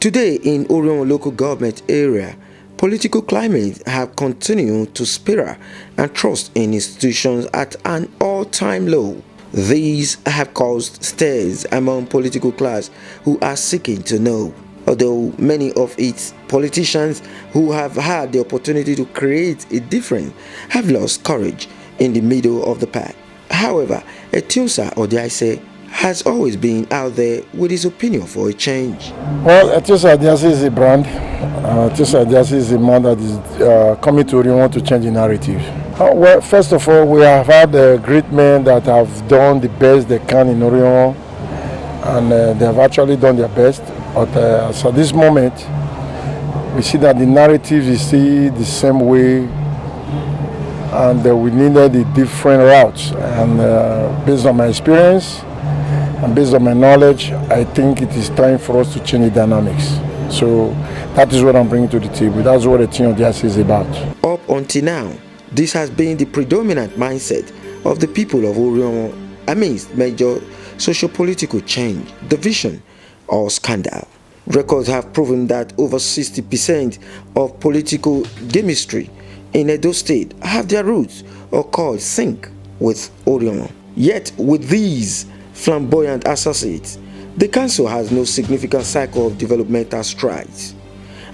Today in Orhionmwon local government area, political climate have continued to spiral and trust in institutions at an all-time low. These have caused stirs among political class who are seeking to know. Although many of its politicians who have had the opportunity to create a difference have lost courage in the middle of the path. However, ETINOSA Odiase has always been out there with his opinion for a change. Well, ETINOSA Odiase is a brand. ETINOSA Odiase is a man that is coming to Orhionmwon to change the narrative. Well, first of all, we have had great men that have done the best they can in Orhionmwon, and they have actually done their best. But as at this moment, we see that the narrative is still the same way, and we needed a different route. And based on my experience and based on my knowledge, I think it is time for us to change the dynamics. So that is what I'm bringing to the table. That's what ETIN Odiase is about. Up until now, this has been the predominant mindset of the people of Orhionmwon amidst major socio-political change, division, or scandal. Records have proven that over 60% of political chemistry in Edo State have their roots or called sync with Orhionmwon. Yet with these flamboyant associates, the council has no significant cycle of developmental strides.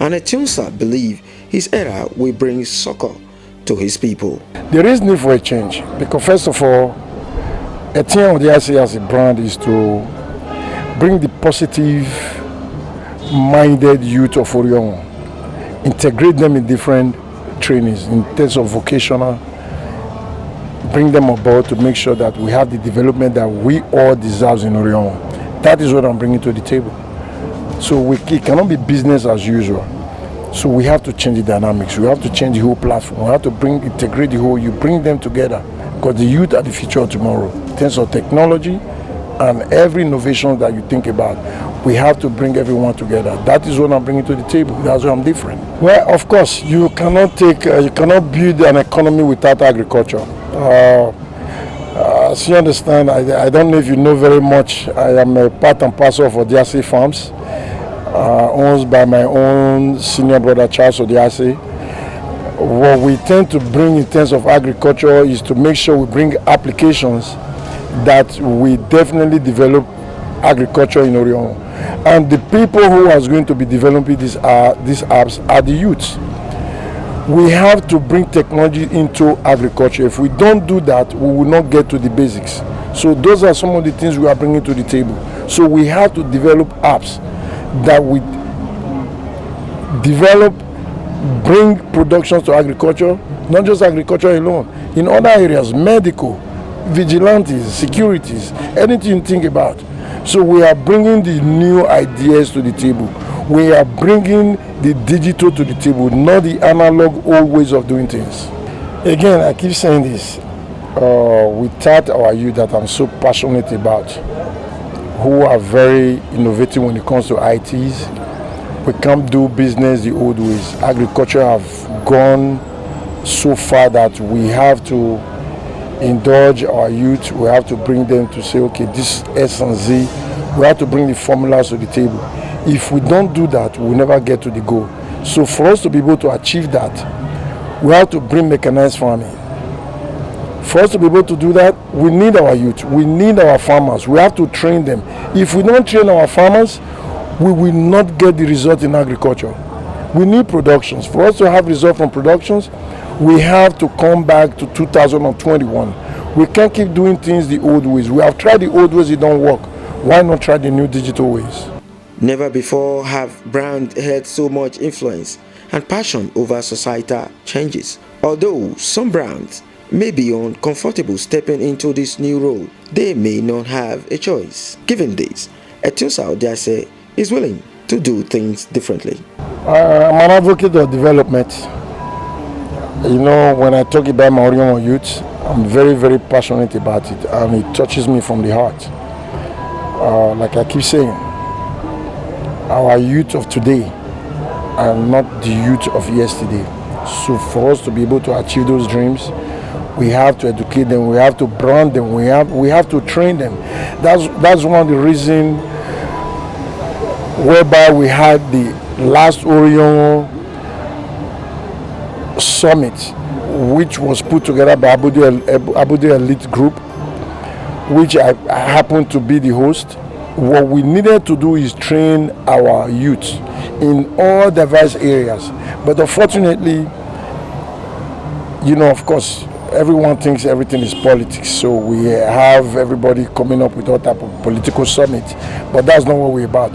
And ETINOSA believes his era will bring succor to his people. There is need for a change because first of all, ETIN Odiase as a brand is to bring the positive-minded youth of Orhionmwon, integrate them in different trainings in terms of vocational, bring them aboard to make sure that we have the development that we all deserve in Orhionmwon. That is what I'm bringing to the table. So it cannot be business as usual. So we have to change the dynamics. We have to change the whole platform. We have to integrate the whole. You bring them together because the youth are the future of tomorrow. In terms of technology and every innovation that you think about, we have to bring everyone together. That is what I'm bringing to the table. That's why I'm different. Well, of course, you cannot build an economy without agriculture. As you understand, I don't know if you know very much. I am a part and parcel of Odiase Farms, owned by my own senior brother Charles Odiase. What we tend to bring in terms of agriculture is to make sure we bring applications that we definitely develop agriculture in Orhionmwon. And the people who are going to be developing these apps are the youths. We have to bring technology into agriculture. If we don't do that, we will not get to the basics. So those are some of the things we are bringing to the table. So we have to develop apps that we bring productions to agriculture, not just agriculture alone. In other areas, medical, vigilantes, securities, anything you think about. So we are bringing the new ideas to the table. We are bringing the digital to the table, not the analog old ways of doing things. Again, I keep saying this, without our youth that I'm so passionate about, who are very innovative when it comes to ITs, we can't do business the old ways. Agriculture have gone so far that we have to indulge our youth. We have to bring them to say, okay, this S and Z, we have to bring the formulas to the table. If we don't do that, we'll never get to the goal. So for us to be able to achieve that, we have to bring mechanized farming. For us to be able to do that, we need our youth, we need our farmers, we have to train them. If we don't train our farmers, we will not get the result in agriculture. We need productions. For us to have results from productions, we have to come back to 2021. We can't keep doing things the old ways. We have tried the old ways, it don't work. Why not try the new digital ways? Never before have brands had so much influence and passion over societal changes. Although some brands may be uncomfortable stepping into this new role, they may not have a choice. Given this, ETINOSA Odiase is willing to do things differently. I'm an advocate of development. You know, when I talk about my Orhionmwon youth, I'm very, very passionate about it, and it touches me from the heart. Like I keep saying, our youth of today are not the youth of yesterday. So for us to be able to achieve those dreams, we have to educate them, we have to brand them, we have to train them. That's one of the reasons whereby we had the last Orhionmwon summit, which was put together by Abudu Elite Group, which I happened to be the host. What we needed to do is train our youth in all diverse areas. But unfortunately, of course, everyone thinks everything is politics. So we have everybody coming up with all type of political summit. But that's not what we're about.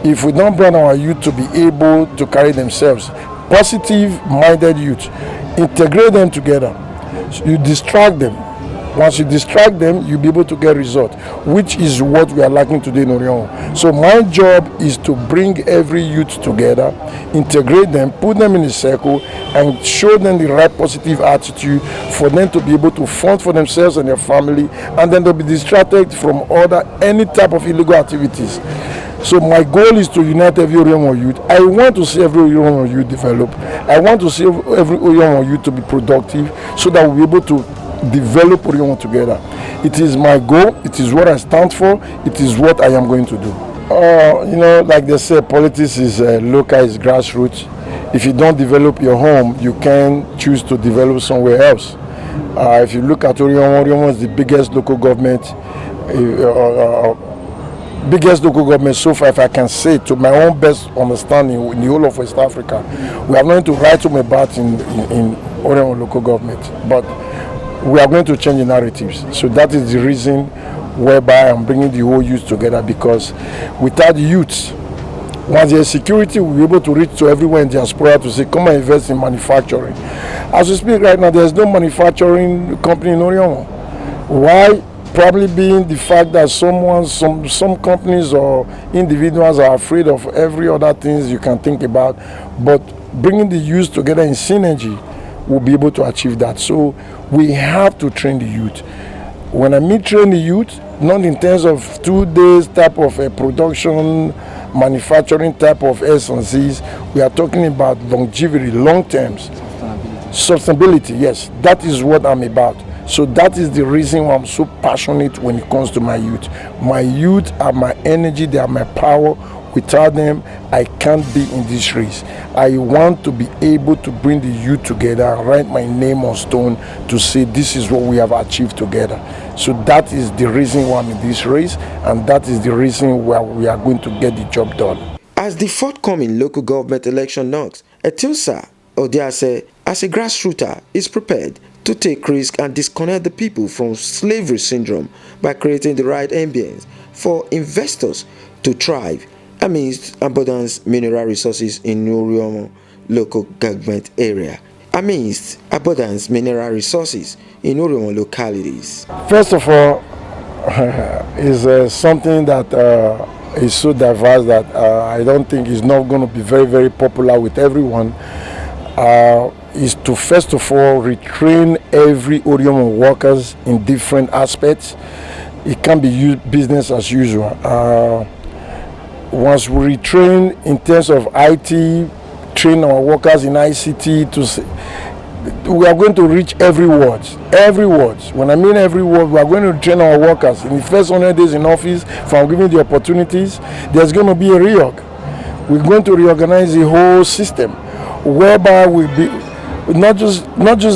If we don't bring our youth to be able to carry themselves, positive-minded youth, integrate them together, you distract them. Once you distract them, you'll be able to get results, which is what we are lacking today in Orhionmwon. So my job is to bring every youth together, integrate them, put them in a circle, and show them the right positive attitude for them to be able to fund for themselves and their family, and then they'll be distracted from any type of illegal activities. So my goal is to unite every Orhionmwon youth. I want to see every Orhionmwon youth develop. I want to see every Orhionmwon youth to be productive, so that we'll be able to develop Orhionmwon together. It is my goal. It is what I stand for. It is what I am going to do. Like they say, politics is local, is grassroots. If you don't develop your home, you can choose to develop somewhere else. If you look at Orhionmwon is the biggest local government. Biggest local government so far, if I can say, to my own best understanding, in the whole of West Africa. We are going to write home about in Orhionmwon local government, but we are going to change the narratives. So that is the reason whereby I'm bringing the whole youth together, because without the youth, once there's security, we'll be able to reach to everyone in diaspora to say, come and invest in manufacturing. As we speak right now, there's no manufacturing company in Orhionmwon. Why? Probably being the fact that some companies or individuals are afraid of every other things you can think about, but bringing the youth together in synergy will be able to achieve that. So we have to train the youth. When I mean train the youth, not in terms of 2 days type of a production, manufacturing type of S&Cs, we are talking about longevity, long terms, sustainability. Yes, that is what I'm about. So that is the reason why I'm so passionate when it comes to my youth. My youth are my energy, they are my power. Without them, I can't be in this race. I want to be able to bring the youth together and write my name on stone to say this is what we have achieved together. So that is the reason why I'm in this race, and that is the reason why we are going to get the job done. As the forthcoming local government election knocks, ETINOSA Odiase, as a grassrooter, is prepared to take risks and disconnect the people from slavery syndrome by creating the right ambience for investors to thrive amidst abundant mineral resources in Orhionmwon local government area. Amidst abundant mineral resources in Orhionmwon localities. First of all, is something that is so diverse that I don't think is not going to be very, very popular with everyone. Is to first of all retrain every Orhionmwon workers in different aspects. It can be business as usual. Once we retrain in terms of IT, train our workers in ICT, we are going to reach every ward. Every ward. When I mean every ward, we are going to train our workers. In the first 100 days in office, from giving the opportunities, there's going to be a reorg. We're going to reorganize the whole system, whereby we'll be not just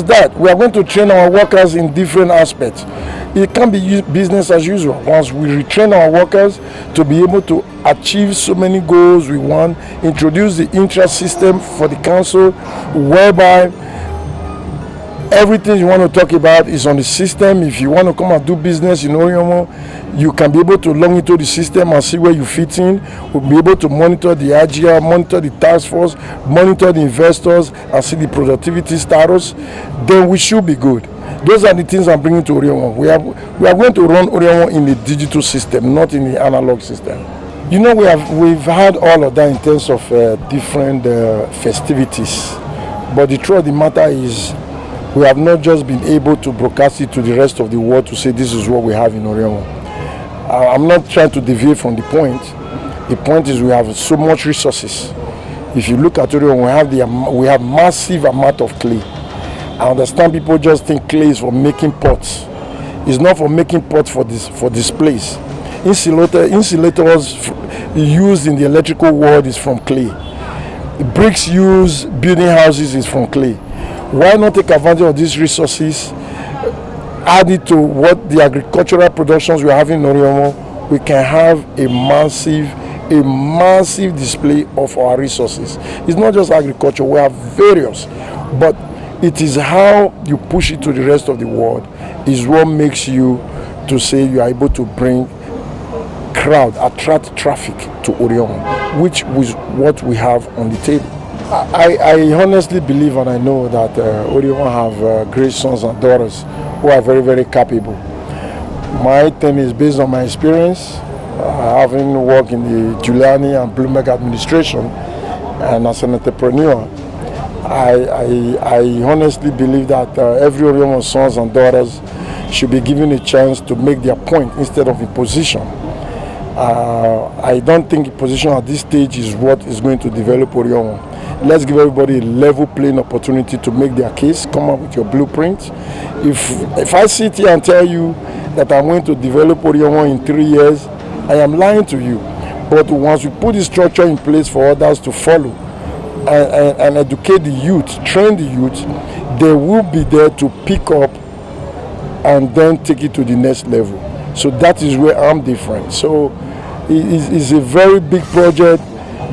that, we are going to train our workers in different aspects. It can be business as usual. Once we retrain our workers to be able to achieve so many goals we want, introduce the interest system for the council, whereby everything you want to talk about is on the system. If you want to come and do business in Orhionmwon, you can be able to log into the system and see where you fit in. We'll be able to monitor the IGR, monitor the task force, monitor the investors, and see the productivity status. Then we should be good. Those are the things I'm bringing to Orhionmwon. We are going to run Orhionmwon in the digital system, not in the analog system. You know, we've had all of that in terms of different festivities. But the truth of the matter is, we have not just been able to broadcast it to the rest of the world to say this is what we have in Orhionmwon. I'm not trying to deviate from the point. The point is we have so much resources. If you look at Orhionmwon, we have massive amount of clay. I understand people just think clay is for making pots. It's not for making pots for displays. Insulators used in the electrical world is from clay. Bricks used building houses is from clay. Why not take advantage of these resources, add it to what the agricultural productions we have in Orhionmwon? We can have a massive display of our resources. It's not just agriculture, we have various, but it is how you push it to the rest of the world is what makes you to say you are able to bring crowd, attract traffic to Orhionmwon, which was what we have on the table. I honestly believe and I know that Orhionmwon have great sons and daughters who are very, very capable. My thing is based on my experience, having worked in the Giuliani and Bloomberg administration and as an entrepreneur. I honestly believe that every Orhionmwon sons and daughters should be given a chance to make their point instead of a position. I don't think a position at this stage is what is going to develop Orhionmwon. Let's give everybody a level playing opportunity to make their case, come up with your blueprint. If I sit here and tell you that I'm going to develop Orhionmwon in 3 years, I am lying to you. But once we put the structure in place for others to follow and educate the youth, train the youth, they will be there to pick up and then take it to the next level. So that is where I'm different. So it's a very big project.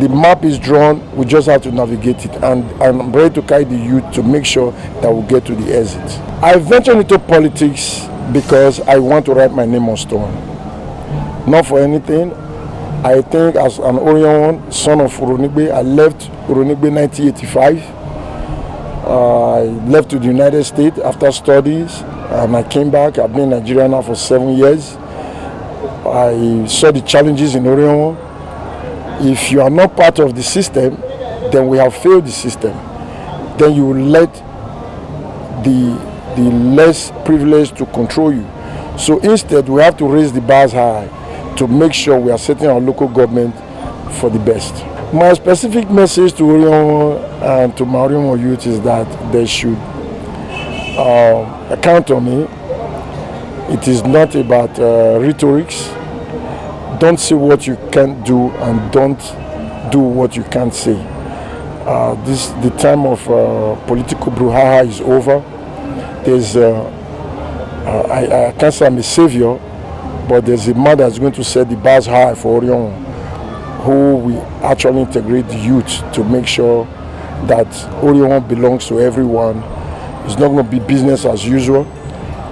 The map is drawn, we just have to navigate it, and I'm ready to guide the youth to make sure that we get to the exit. I ventured into politics because I want to write my name on stone. Not for anything. I think as an Orhionmwon, son of Uronigbe, I left Uronigbe in 1985. I left to the United States after studies, and I came back. I've been in Nigeria now for 7 years. I saw the challenges in Orhionmwon. If you are not part of the system, then we have failed the system. Then you will let the less privileged to control you. So instead, we have to raise the bars high to make sure we are setting our local government for the best. My specific message to Orhionmwon and to my Orhionmwon youth is that they should count on me. It is not about rhetorics. Don't say what you can't do and don't do what you can't say. The time of political brouhaha is over. I can't say I'm a savior, but there's a man that's going to set the bars high for Orhionmwon, who will actually integrate the youth to make sure that Orhionmwon belongs to everyone. It's not going to be business as usual.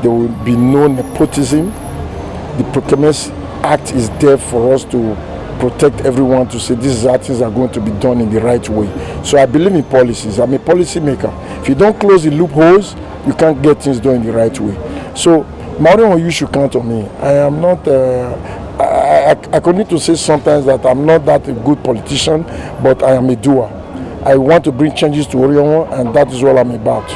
There will be no nepotism. The Procurement Act is there for us to protect everyone, to say these things are going to be done in the right way. So I believe in policies. I'm a policy maker. If you don't close the loopholes, you can't get things done in the right way. So Orhionmwon, you should count on me. I am not, I continue to say sometimes that I'm not that a good politician, but I am a doer. I want to bring changes to Orhionmwon, and that is what I'm about.